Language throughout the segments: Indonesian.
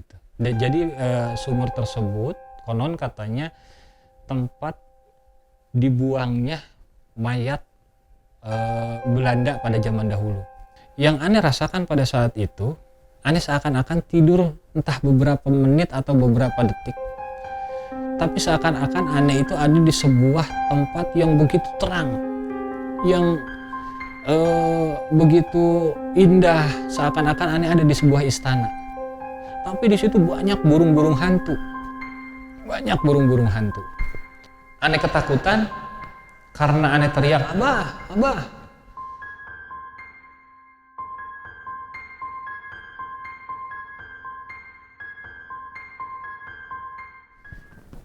gitu. Jadi sumur tersebut konon katanya tempat dibuangnya mayat Belanda pada zaman dahulu. Yang aneh rasakan pada saat itu, aneh seakan-akan tidur entah beberapa menit atau beberapa detik. Tapi seakan-akan aneh itu ada di sebuah tempat yang begitu terang, yang begitu indah, seakan-akan aneh ada di sebuah istana. Tapi di situ banyak burung-burung hantu, banyak burung-burung hantu. Aneh ketakutan karena aneh teriak, "Abah, Abah!"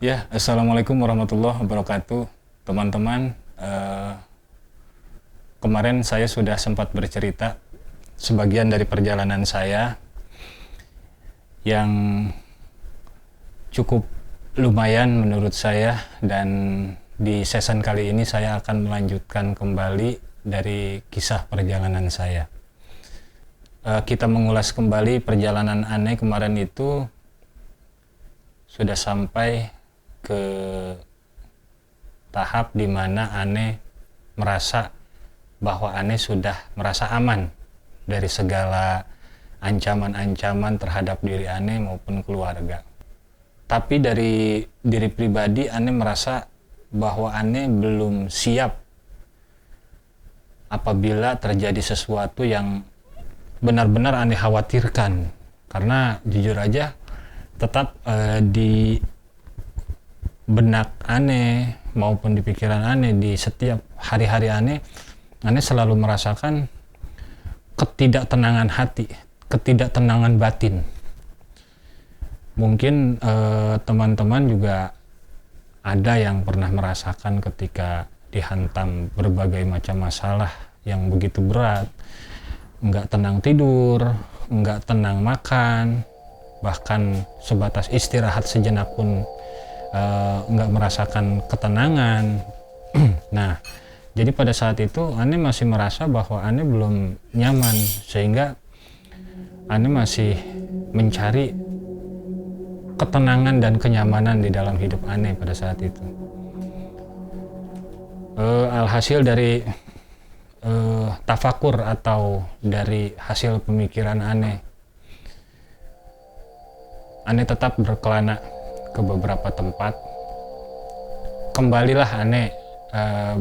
Ya, assalamualaikum warahmatullahi wabarakatuh, teman-teman. Kemarin saya sudah sempat bercerita sebagian dari perjalanan saya yang cukup lumayan menurut saya, dan di season kali ini saya akan melanjutkan kembali dari kisah perjalanan saya. Kita mengulas kembali perjalanan aneh kemarin itu sudah sampai ke tahap di mana aneh merasa bahwa aneh sudah merasa aman dari segala ancaman-ancaman terhadap diri aneh maupun keluarga. Tapi dari diri pribadi aneh merasa bahwa aneh belum siap apabila terjadi sesuatu yang benar-benar aneh khawatirkan. Karena jujur aja tetap di benak aneh maupun di pikiran aneh, di setiap hari-hari aneh selalu merasakan ketidaktenangan hati, ketidaktenangan batin. Mungkin teman-teman juga ada yang pernah merasakan ketika dihantam berbagai macam masalah yang begitu berat, nggak tenang tidur, nggak tenang makan, bahkan sebatas istirahat sejenak pun nggak merasakan ketenangan. Nah, jadi pada saat itu aneh masih merasa bahwa aneh belum nyaman, sehingga aneh masih mencari ketenangan dan kenyamanan di dalam hidup aneh pada saat itu. Alhasil dari tafakur atau dari hasil pemikiran aneh tetap berkelana ke beberapa tempat. Kembalilah aneh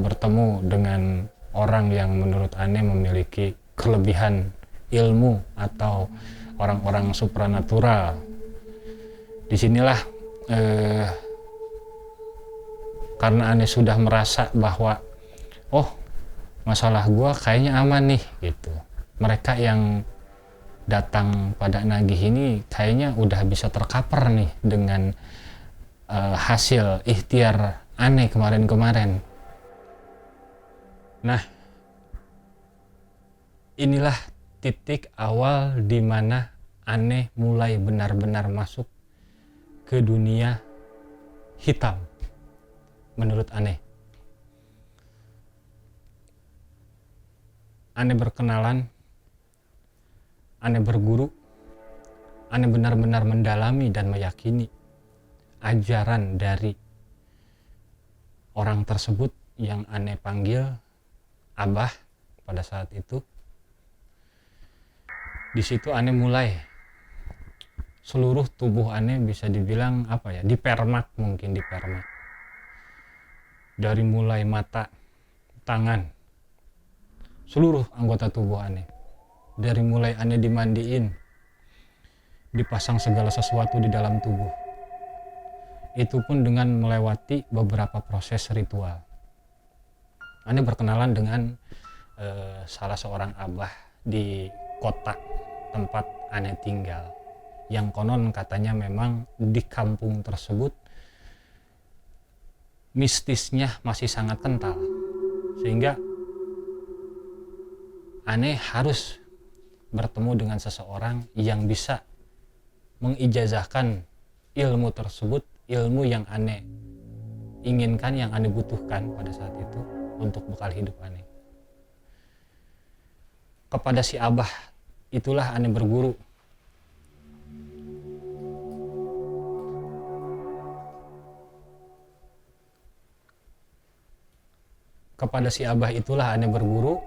bertemu dengan orang yang menurut aneh memiliki kelebihan ilmu atau orang-orang supranatural. Disinilah karena aneh sudah merasa bahwa masalah gua kayaknya aman nih gitu. Mereka yang datang pada nagih ini kayaknya udah bisa tercover nih dengan hasil ikhtiar aneh kemarin-kemarin. Nah, inilah titik awal di mana aneh mulai benar-benar masuk ke dunia hitam menurut aneh. Aneh berkenalan, aneh berguru, aneh benar-benar mendalami dan meyakini ajaran dari orang tersebut yang aneh panggil Abah pada saat itu. Di situ aneh mulai seluruh tubuh aneh bisa dibilang dipermak, mungkin dipermak. Dari mulai mata, tangan, seluruh anggota tubuh aneh. Dari mulai aneh dimandiin, dipasang segala sesuatu di dalam tubuh. Itu pun dengan melewati beberapa proses ritual. Aneh berkenalan dengan salah seorang abah di kota tempat aneh tinggal, yang konon katanya memang di kampung tersebut mistisnya masih sangat kental, sehingga aneh harus bertemu dengan seseorang yang bisa mengijazahkan ilmu tersebut, ilmu yang aneh inginkan, yang aneh butuhkan pada saat itu untuk bekal hidup aneh. Kepada si abah itulah aneh berguru. kepada si Abah itulah ane berguru.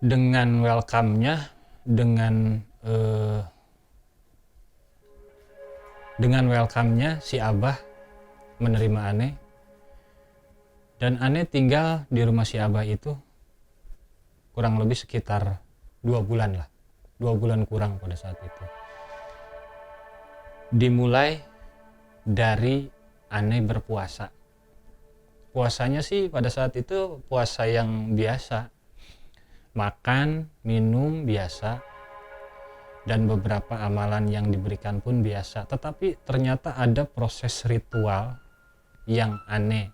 Dengan welcome-nya, dengan welcome-nya si Abah menerima ane, dan ane tinggal di rumah si Abah itu kurang lebih sekitar 2 bulan lah, 2 bulan kurang pada saat itu. Dimulai dari ane berpuasa. Puasanya sih pada saat itu puasa yang biasa, makan, minum biasa, dan beberapa amalan yang diberikan pun biasa. Tetapi ternyata ada proses ritual yang ane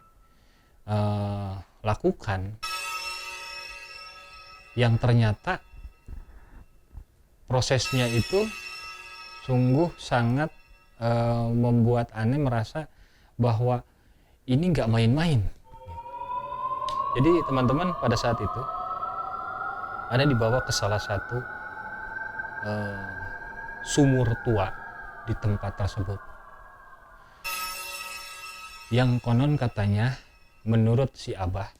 lakukan, yang ternyata prosesnya itu sungguh sangat membuat ane merasa bahwa ini nggak main-main. Jadi teman-teman, pada saat itu ane dibawa ke salah satu sumur tua di tempat tersebut, yang konon katanya menurut si Abah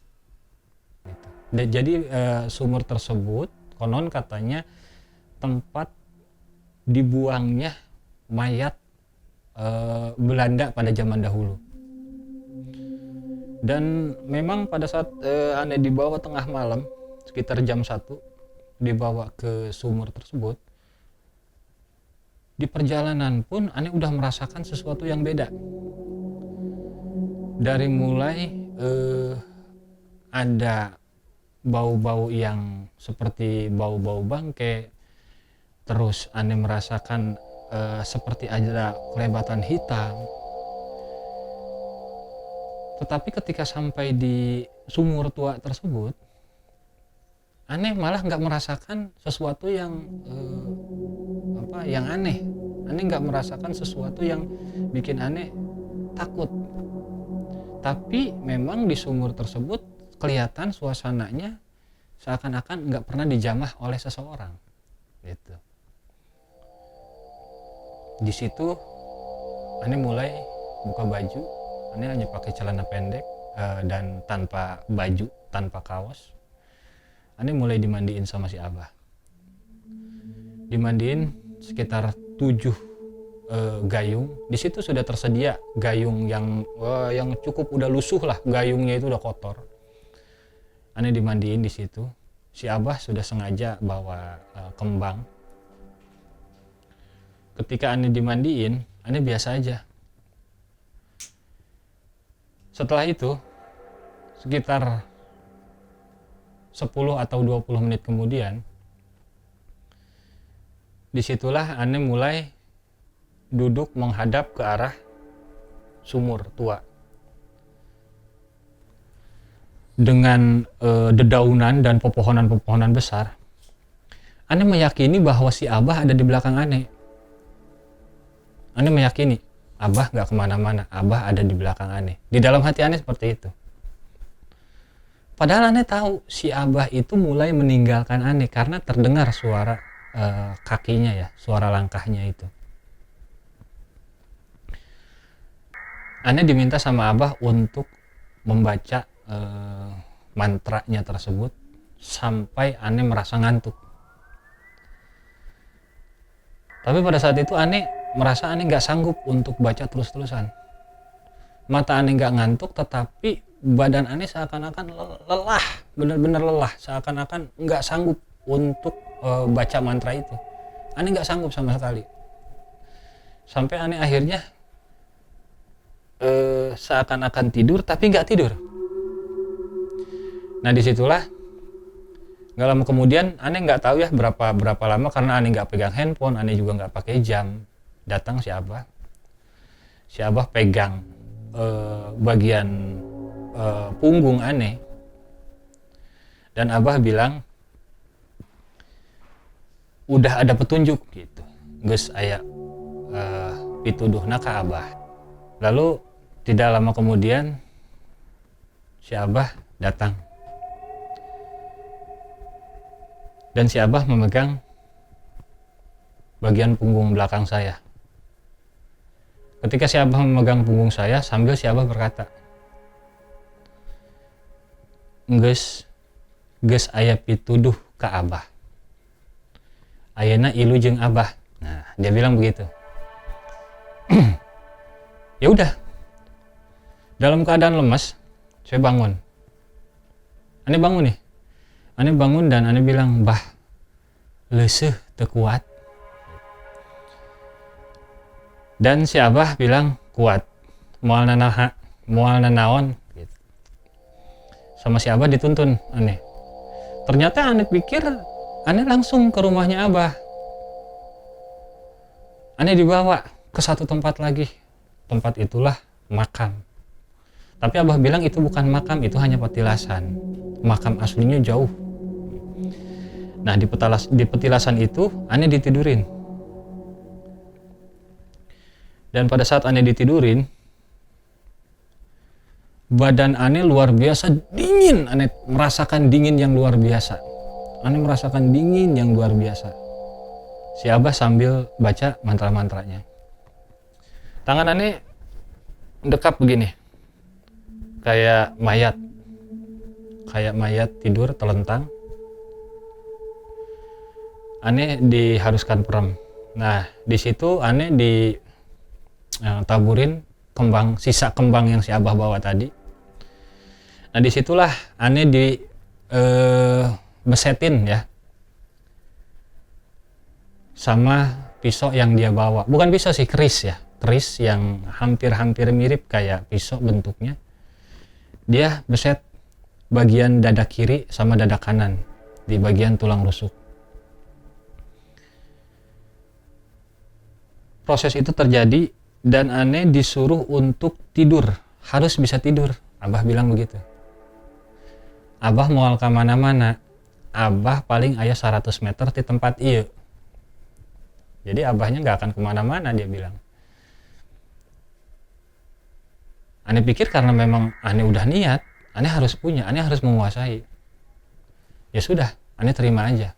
gitu. Jadi sumur tersebut konon katanya tempat dibuangnya mayat Belanda pada zaman dahulu. Dan memang pada saat ane dibawa tengah malam sekitar jam 1 dibawa ke sumur tersebut, di perjalanan pun ane udah merasakan sesuatu yang beda. Dari mulai ada bau-bau yang seperti bau-bau bangke, terus ane merasakan seperti ada kelebatan hitam. Tetapi ketika sampai di sumur tua tersebut, ane malah nggak merasakan sesuatu yang yang aneh. Ane nggak merasakan sesuatu yang bikin ane takut. Tapi memang di sumur tersebut kelihatan suasananya seakan-akan nggak pernah dijamah oleh seseorang. Gitu. Di situ ane mulai buka baju. Ane hanya pakai celana pendek dan tanpa baju, tanpa kaos. Ane mulai dimandiin sama si Abah. Dimandiin sekitar 7 gayung. Di situ sudah tersedia gayung yang cukup udah lusuh lah, gayungnya itu udah kotor. Ane dimandiin di situ. Si Abah sudah sengaja bawa kembang. Ketika ane dimandiin, ane biasa aja. Setelah itu, sekitar 10 atau 20 menit kemudian, disitulah ane mulai duduk menghadap ke arah sumur tua. Dengan dedaunan dan pepohonan-pepohonan besar, ane meyakini bahwa si Abah ada di belakang ane. Ane meyakini Abah gak kemana-mana, Abah ada di belakang ane. Di dalam hati ane seperti itu. Padahal ane tahu si Abah itu mulai meninggalkan ane karena terdengar suara kakinya ya, suara langkahnya itu. Ane diminta sama Abah untuk membaca mantranya tersebut sampai ane merasa ngantuk. Tapi pada saat itu ane merasa ane nggak sanggup untuk baca terus-terusan. Mata ane nggak ngantuk, tetapi badan ane seakan-akan lelah, benar-benar lelah, seakan-akan nggak sanggup untuk baca mantra itu. Ane nggak sanggup sama sekali. Sampai ane akhirnya seakan-akan tidur, tapi nggak tidur. Nah disitulah nggak lama kemudian ane nggak tahu ya berapa lama, karena ane nggak pegang handphone, ane juga nggak pakai jam. Datang si Abah pegang bagian punggung ane, dan Abah bilang udah ada petunjuk gitu, geus aya pituduhna ka Abah. Lalu tidak lama kemudian si Abah datang, dan si Abah memegang bagian punggung belakang saya. Ketika si Abah memegang punggung saya, sambil si Abah berkata, geus aya pituduh ka Abah. Ayeuna ilu jeung Abah. Nah, dia bilang begitu. Ya udah. Dalam keadaan lemas, saya bangun. Ane bangun nih. Ane bangun dan ane bilang, "Bah, leuseuh teu kuat." Dan si Abah bilang, "Kuat. Moal nanaon?" Gitu. Sama si Abah dituntun ane. Ternyata ane pikir ane langsung ke rumahnya Abah. Ane dibawa ke satu tempat lagi. Tempat itulah makam. Tapi Abah bilang itu bukan makam, itu hanya petilasan. Makam aslinya jauh. Nah, di petilasan itu ane ditidurin. Dan pada saat ane ditidurin, badan ane luar biasa dingin. Ane merasakan dingin yang luar biasa. Ane merasakan dingin yang luar biasa. Si Abah sambil baca mantra-mantranya. Tangan ane dekap begini. Kayak mayat tidur telentang. Ane diharuskan perem. Nah, di situ ane taburin sisa kembang yang si Abah bawa tadi. Nah, disitulah ane besetin ya sama pisau yang dia bawa. Bukan pisau sih, keris ya. Keris yang hampir mirip kayak pisau bentuknya. Dia beset bagian dada kiri sama dada kanan di bagian tulang rusuk. Proses itu terjadi dan ane disuruh untuk tidur. Harus bisa tidur. Abah bilang begitu. Abah moal ke mana-mana. Abah paling aya 100 meter di tempat ieu. Jadi abahnya gak akan kemana-mana, dia bilang. Ane pikir karena memang ane udah niat, ane harus punya, ane harus menguasai. Ya sudah, ane terima aja.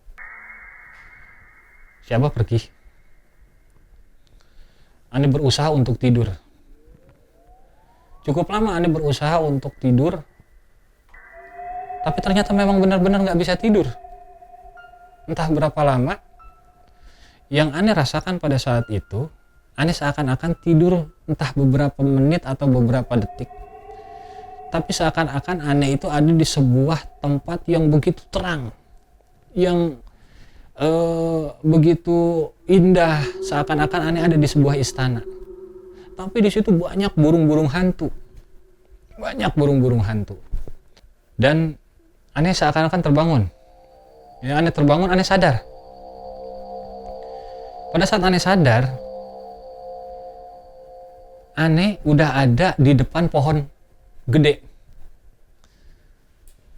Si Abah pergi. Ane berusaha untuk tidur. Cukup lama ane berusaha untuk tidur, tapi ternyata memang benar-benar gak bisa tidur. Entah berapa lama, yang ane rasakan pada saat itu, ane seakan-akan tidur entah beberapa menit atau beberapa detik. Tapi seakan-akan ane itu ada di sebuah tempat yang begitu terang, yang begitu indah, seakan-akan ane ada di sebuah istana. Tapi di situ banyak burung-burung hantu. Dan ane seakan-akan terbangun. Ya, ane terbangun, ane sadar. Pada saat ane sadar, ane udah ada di depan pohon gede.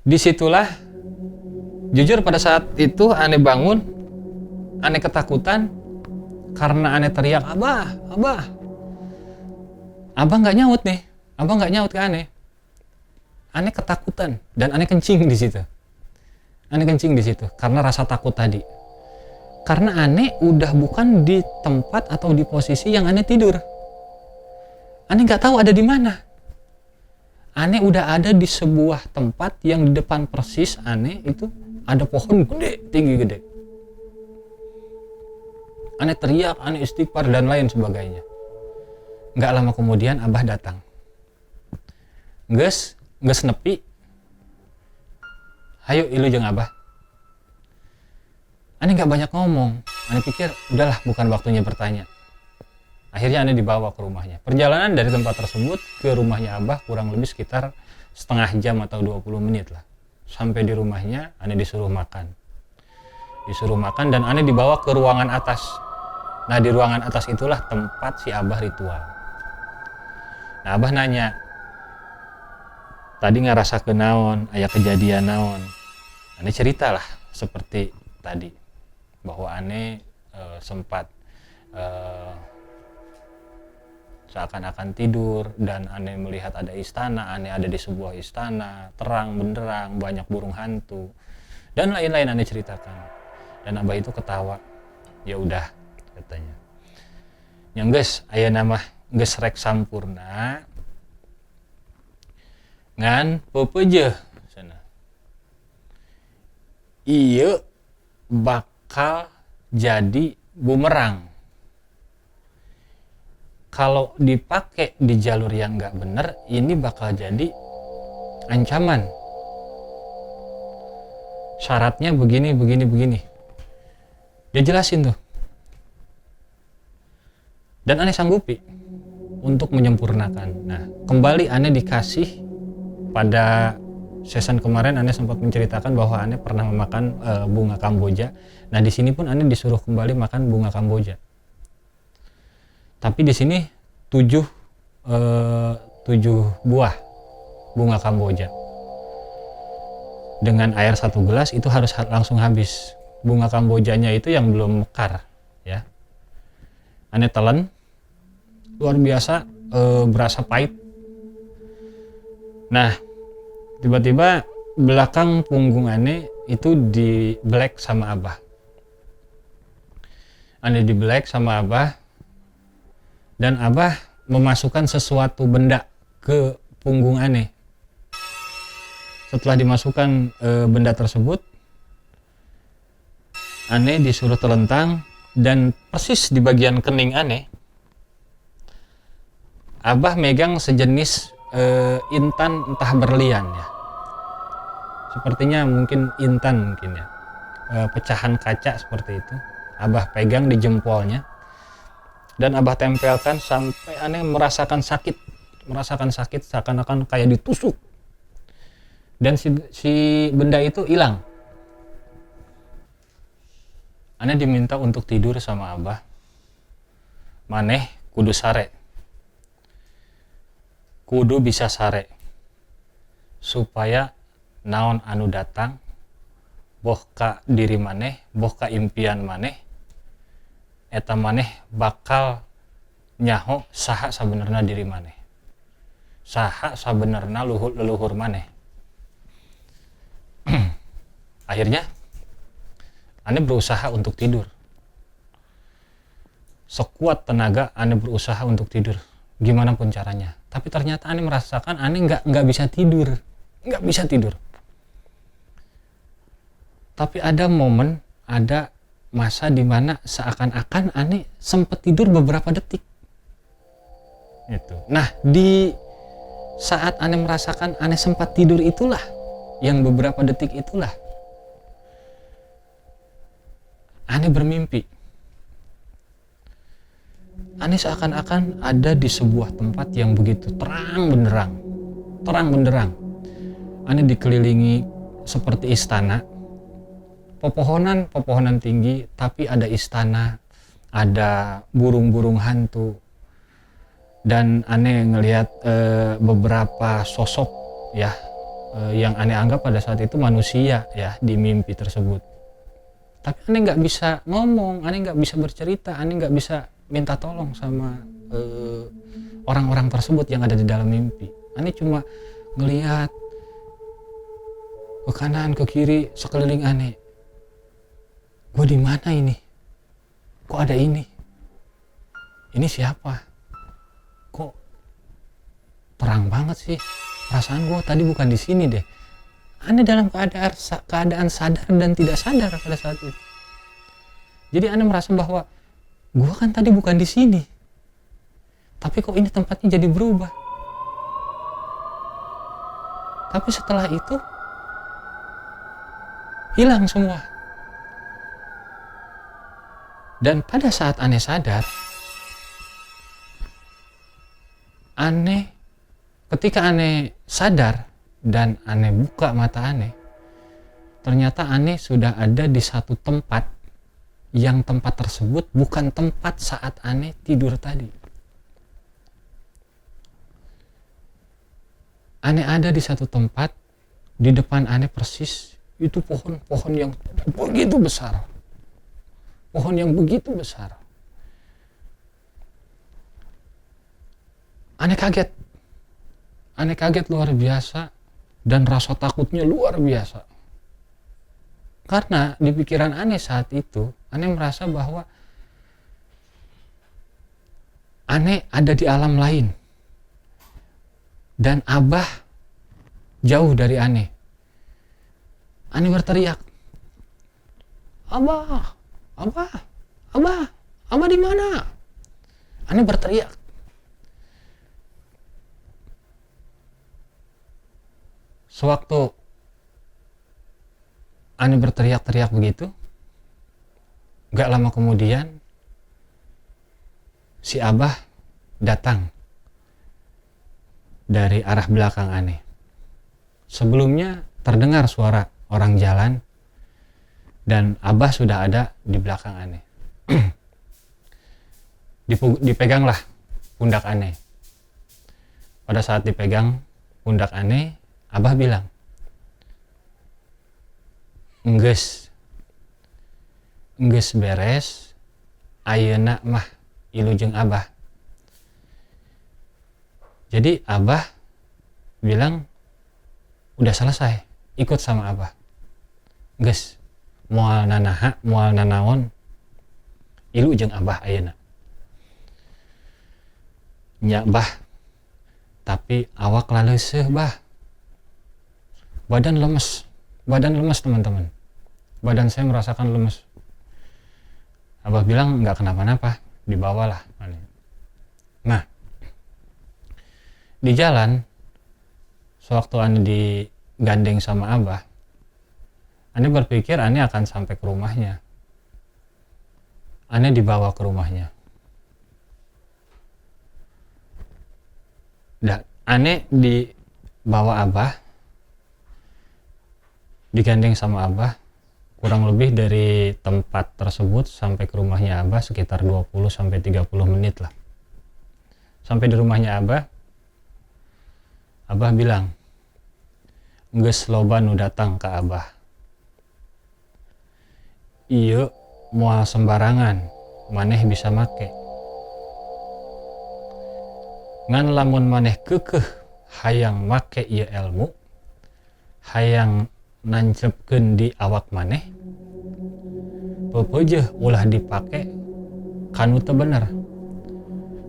Disitulah, jujur pada saat itu ane bangun, ane ketakutan karena ane teriak, "Abah, Abah." Abah nggak nyaut nih, Abah nggak nyaut ke ane. Ane ketakutan dan ane kencing di situ. Ane kencing di situ karena rasa takut tadi. Karena ane udah bukan di tempat atau di posisi yang ane tidur. Ane nggak tahu ada di mana. Ane udah ada di sebuah tempat yang di depan persis ane itu ada pohon gede, tinggi gede. Ane teriak, ane istighfar dan lain sebagainya. Nggak lama kemudian Abah datang. Geus nepi. Hayo ilu jeung Abah. Ane nggak banyak ngomong. Ane pikir udahlah bukan waktunya bertanya. Akhirnya ane dibawa ke rumahnya. Perjalanan dari tempat tersebut ke rumahnya Abah kurang lebih sekitar setengah jam atau 20 menit lah. Sampai di rumahnya ane disuruh makan. Dan ane dibawa ke ruangan atas. Nah, di ruangan atas itulah tempat si Abah ritual. Nah, Abah nanya, "Tadi ngarasakeun naon? Aya kejadian naon?" Ane ceritalah seperti tadi bahwa ane sempat seakan-akan tidur dan ane melihat ada istana, ane ada di sebuah istana, terang benderang, banyak burung hantu dan lain-lain ane ceritakan. Dan Abah itu ketawa. Ya udah, katanya. Yang geus aya nama geus rek sampurna ngan pepeujeuh cenah. iya bakal jadi bumerang. Kalau dipakai di jalur yang nggak bener, ini bakal jadi ancaman. Syaratnya begini. Dia jelasin tuh. Dan aneh sanggupi untuk menyempurnakan. Nah, kembali aneh dikasih pada season kemarin aneh sempat menceritakan bahwa aneh pernah memakan bunga Kamboja. Nah, di sini pun aneh disuruh kembali makan bunga Kamboja. Tapi di sini 7 buah bunga Kamboja. Dengan air 1 gelas itu harus langsung habis. Bunga Kambojanya itu yang belum mekar, ya. Aneh telan, luar biasa, berasa pahit. Nah, tiba-tiba belakang punggung aneh itu di black sama Abah. Aneh di black sama Abah. Dan Abah memasukkan sesuatu benda ke punggung aneh. Setelah dimasukkan benda tersebut, aneh disuruh telentang, dan persis di bagian kening aneh, Abah megang sejenis intan entah berlian, ya. Sepertinya mungkin intan mungkin, ya. Pecahan kaca seperti itu. Abah pegang di jempolnya. Dan Abah tempelkan sampai aneh merasakan sakit seakan-akan kayak ditusuk. Dan si benda itu hilang. Aneh diminta untuk tidur sama Abah. Maneh kudu sare. Kudu bisa sare. Supaya naon anu datang, boh ka diri maneh, boh ka impian maneh, eta maneh bakal nyaho saha sabenerna diri maneh, saha sabenerna leluhur maneh. Akhirnya aneh berusaha untuk tidur. Sekuat tenaga aneh berusaha untuk tidur, gimana pun caranya. Tapi ternyata aneh merasakan aneh nggak bisa tidur. Tapi ada momen, ada masa dimana seakan-akan aneh sempat tidur beberapa detik. Gitu. Nah, di saat aneh merasakan aneh sempat tidur itulah, yang beberapa detik itulah, aneh bermimpi. Aneh seakan-akan ada di sebuah tempat yang begitu terang benderang. Aneh dikelilingi seperti istana. Pepohonan tinggi, tapi ada istana, ada burung-burung hantu. Dan aneh ngelihat beberapa sosok, ya, yang aneh anggap pada saat itu manusia, ya, di mimpi tersebut. Tapi aneh nggak bisa ngomong, aneh nggak bisa bercerita, aneh nggak bisa minta tolong sama orang-orang tersebut yang ada di dalam mimpi. Aneh cuma ngelihat ke kanan, ke kiri, sekeliling aneh. Gue di mana ini? Kok ada ini? Ini siapa? Kok terang banget sih? Perasaan gue tadi bukan di sini deh. Aneh dalam keadaan sadar dan tidak sadar pada saat itu. Jadi aneh merasa bahwa gue kan tadi bukan di sini. Tapi kok ini tempatnya jadi berubah. Tapi setelah itu hilang semua. Dan pada saat aneh sadar, ketika aneh sadar dan aneh buka mata aneh, ternyata aneh sudah ada di satu tempat, yang tempat tersebut bukan tempat saat aneh tidur tadi. Aneh ada di satu tempat, di depan aneh persis itu pohon yang begitu besar. Pohon yang begitu besar. Aneh kaget luar biasa, dan rasa takutnya luar biasa. Karena di pikiran aneh saat itu, aneh merasa bahwa aneh ada di alam lain. Dan Abah jauh dari aneh. Aneh berteriak, Abah, Abah, Abah, Abah di mana? Ane berteriak. Sewaktu Ane berteriak-teriak begitu, gak lama kemudian si Abah datang dari arah belakang Ane. Sebelumnya terdengar suara orang jalan dan Abah sudah ada di belakang Ane. Dipeganglah pundak Ane. Pada saat dipegang pundak Ane, Abah bilang, enggeus beres, ayeuna mah ilujeng Abah. Jadi Abah bilang, udah selesai, ikut sama Abah. Geus, moal nanaha, moal nanaon, ilujeng Abah ayeuna. Nya Bah, tapi awak laleuseuh Bah. Badan lemes teman-teman. Badan saya merasakan lemes. Abah bilang nggak kenapa-napa, dibawalah. Nah, di jalan, sewaktu Ane digandeng sama Abah, Ane berpikir Ane akan sampai ke rumahnya. Ane dibawa ke rumahnya. Dan Ane dibawa Abah, digandeng sama Abah, kurang lebih dari tempat tersebut sampai ke rumahnya Abah sekitar 20-30 menit lah. Sampai di rumahnya Abah bilang, geus loba nu datang ke Abah. Ieu moal sembarangan, maneh bisa make. Ngan lamun maneh keukeuh hayang make ieu ilmu, hayang nancepkeun di awak maneh, pepeujeuh ulah dipake kanu teu bener.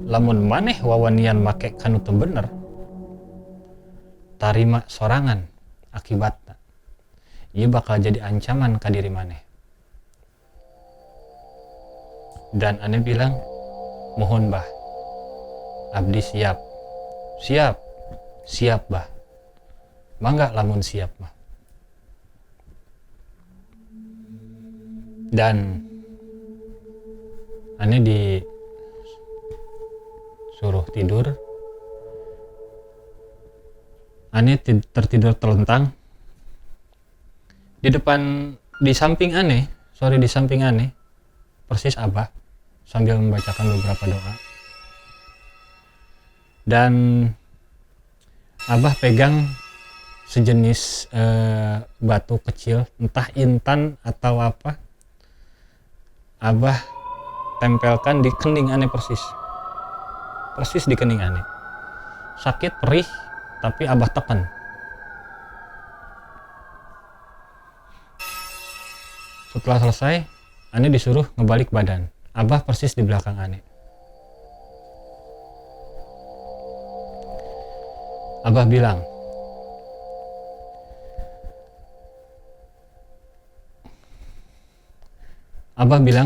Lamun maneh wawanian make kanu teu bener, tarima sorangan akibatna. Ieu bakal jadi ancaman ka diri maneh. Dan Ane bilang, mohon Bah, abdi siap Bah. Mangga lamun siap mah. Dan Ane disuruh tidur. Ane tertidur telentang. Di samping Ane, persis Abah sambil membacakan beberapa doa. Dan Abah pegang sejenis batu kecil, entah intan atau apa. Abah tempelkan di kening Ane persis di kening Ane. Sakit, perih, tapi Abah tekan. Setelah selesai, Ane disuruh ngebalik badan. Abah persis di belakang Ane. Abah bilang,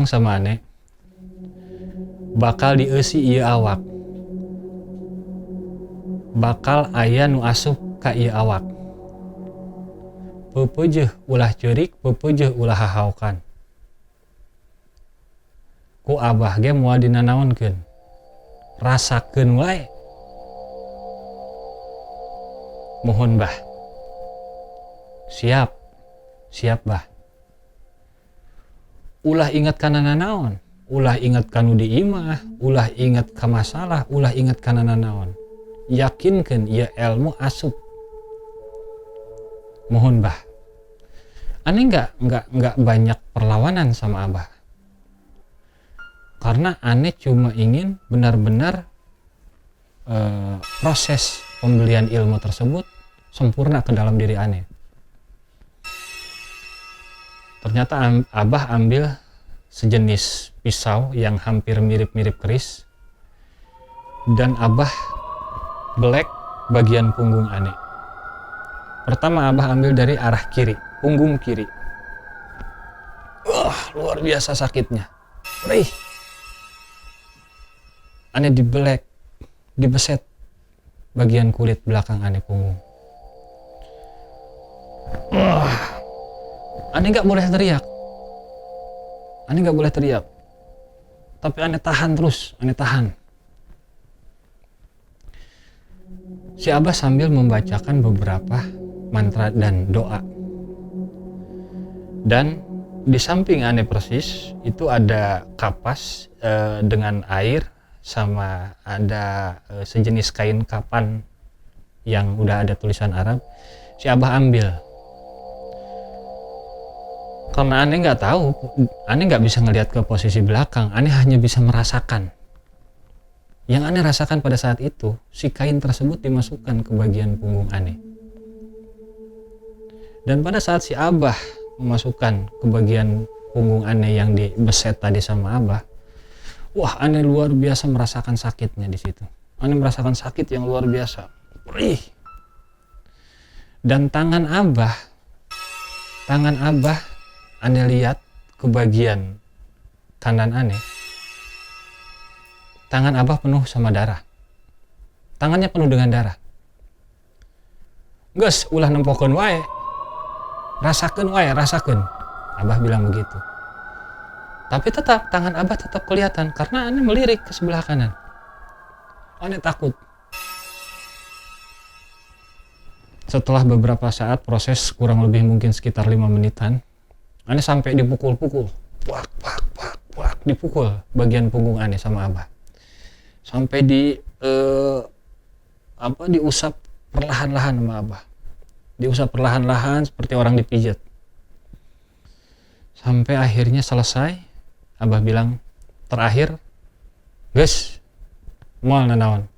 sama Ane, bakal dieusi ieu awak. Bakal aya nu asup ka ieu awak. Pepeujeuh ulah ceurik, pepeujeuh ulah hahaokan. Ku Abah ge moal dinanaonkeun. Rasakeun wae. Mohon Bah. Siap Bah. Ulah ingat kana nanaon, ulah ingat kanu di imah, ulah ingat ka masalah, ulah ingat kana nanaon. Yakinkeun ieu ilmu asup. Mohon Bah. Ane nggak banyak perlawanan sama Abah. Karena Ane cuma ingin benar-benar proses pembelian ilmu tersebut sempurna ke dalam diri Ane. Ternyata Abah ambil sejenis pisau yang hampir mirip-mirip keris dan Abah belek bagian punggung Ane. Pertama Abah ambil dari arah kiri, punggung kiri. Wah, luar biasa sakitnya. Perih. Ane dibelek, dibeset bagian kulit belakang ane punggung. Wah, ane nggak boleh teriak. Ane nggak boleh teriak. Tapi ane tahan terus, ane tahan. Si Abah sambil membacakan beberapa mantra dan doa. Dan di samping ane persis itu ada kapas dengan air, sama ada sejenis kain kapan yang udah ada tulisan Arab. Si Abah ambil. Karena ane nggak tahu, ane nggak bisa ngelihat ke posisi belakang, ane hanya bisa merasakan. Yang ane rasakan pada saat itu, si kain tersebut dimasukkan ke bagian punggung ane. Dan pada saat si Abah memasukkan ke bagian punggung ane yang dibeset tadi sama Abah, wah, ane luar biasa merasakan sakitnya di situ. Ane merasakan sakit yang luar biasa, perih. Dan tangan Abah ane lihat ke bagian kanan ane. Tangan Abah penuh sama darah. Tangannya penuh dengan darah. Gus, ulah nempokeun wae. Rasakeun wae, rasakeun. Abah bilang begitu. Tapi tetap tangan Abah tetap kelihatan karena ane melirik ke sebelah kanan. Ane takut. Setelah beberapa saat proses, kurang lebih mungkin sekitar 5 menitan, ane sampai dipukul-pukul. Wak, wak, wak, wak, dipukul bagian punggung ane sama Abah. Sampai diusap perlahan-lahan sama Abah. Diusap perlahan-lahan seperti orang dipijat. Sampai akhirnya selesai, Abah bilang, terakhir, Gus, moal nanaon.